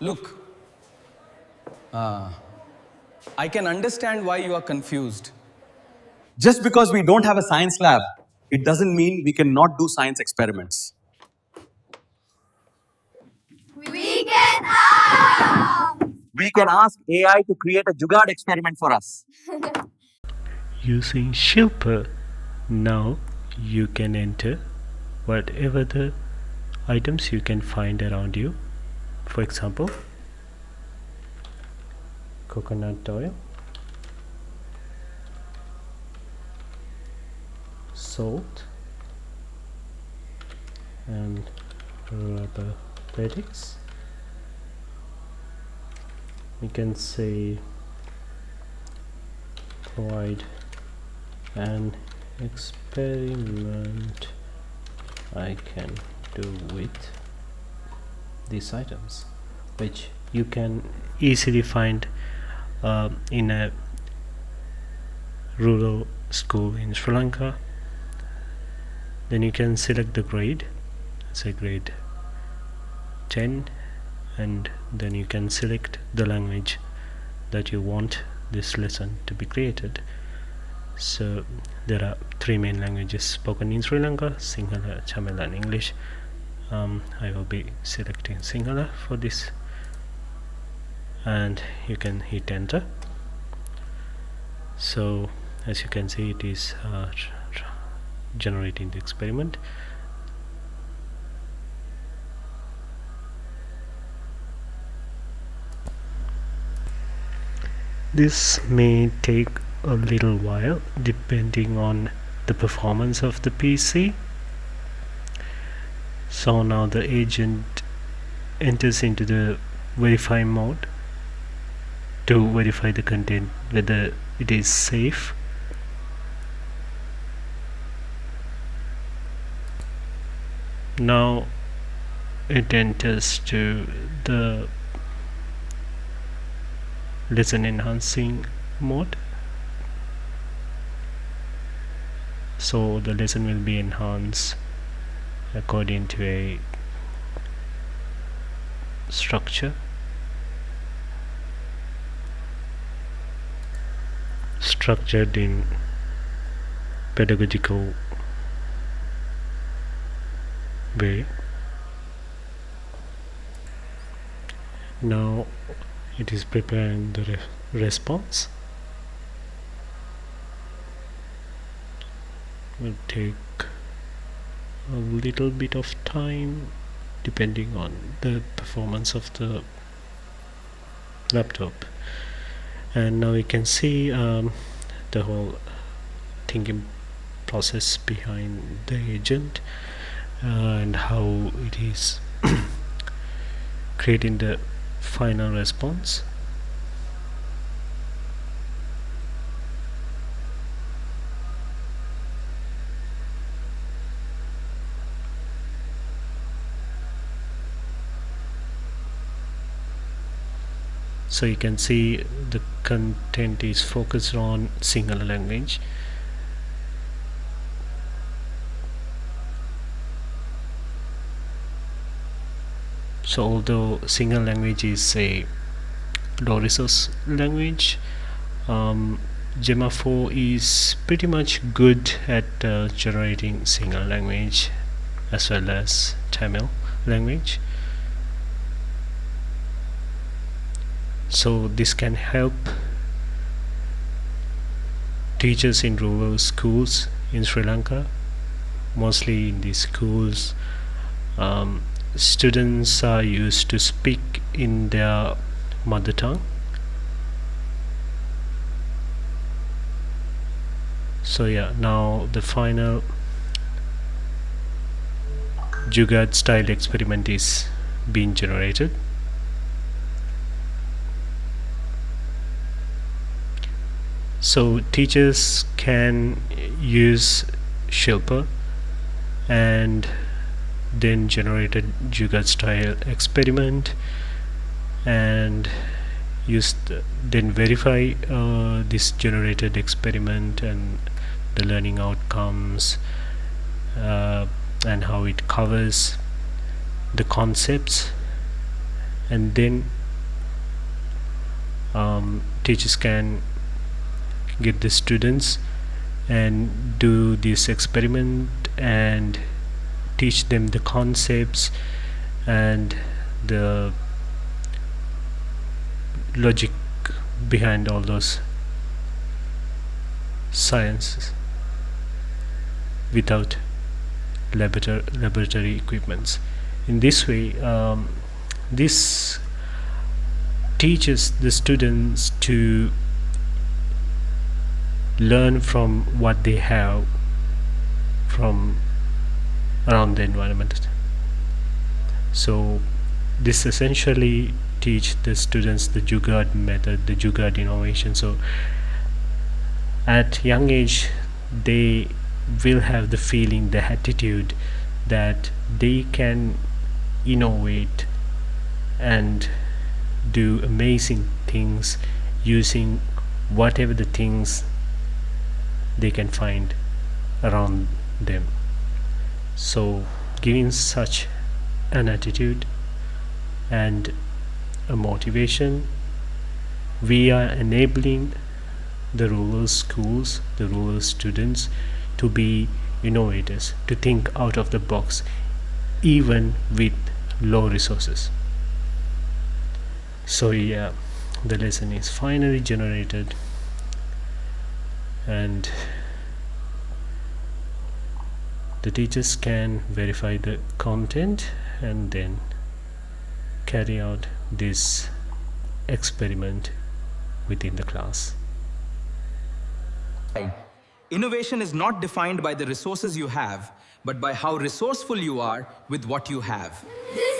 Look, I can understand why you are confused. Just because we don't have a science lab, it doesn't mean we cannot do science experiments. We can ask! We can ask AI to create a Jugaad experiment for us. Using Shilpa, now you can enter whatever the items you can find around you. For example, coconut oil, salt, and rubber paddocks. We can say provide an experiment I can do with these items, which you can easily find in a rural school in Sri Lanka. Then you can select the grade, say grade 10, and then you can select the language that you want this lesson to be created. So there are 3 main languages spoken in Sri Lanka: Sinhala, Tamil and English. I will be selecting Sinhala for this, and you can hit enter. So as you can see, it is generating the experiment. This may take a little while depending on the performance of the PC. So now the agent enters into the verify mode to verify the content, whether it is safe. Now it enters to the lesson enhancing mode. So the lesson will be enhanced according to a structure, structured in pedagogical way. Now it is preparing the response. Will take a little bit of time depending on the performance of the laptop. And now you can see the whole thinking process behind the agent and how it is creating the final response. So you can see the content is focused on Sinhala language. So although Sinhala language is a low resource language, Gemma 4 is pretty much good at generating Sinhala language as well as Tamil language. So this can help teachers in rural schools in Sri Lanka. Mostly in these schools, students are used to speak in their mother tongue. So yeah, now the final Jugaad style experiment is being generated. So teachers can use Shilpa and then generate a Jugaad style experiment and then verify this generated experiment and the learning outcomes and how it covers the concepts and then teachers can get the students and do this experiment and teach them the concepts and the logic behind all those sciences without laboratory equipments. In this way, this teaches the students to learn from what they have from around the environment. So this essentially teach the students the Jugaad method, the Jugaad innovation. So at young age they will have the feeling, the attitude that they can innovate and do amazing things using whatever the things they can find around them. So giving such an attitude and a motivation, we are enabling the rural schools, the rural students to be innovators, to think out of the box even with low resources. So yeah, the lesson is finally generated, and the teachers can verify the content and then carry out this experiment within the class. Innovation is not defined by the resources you have, but by how resourceful you are with what you have. This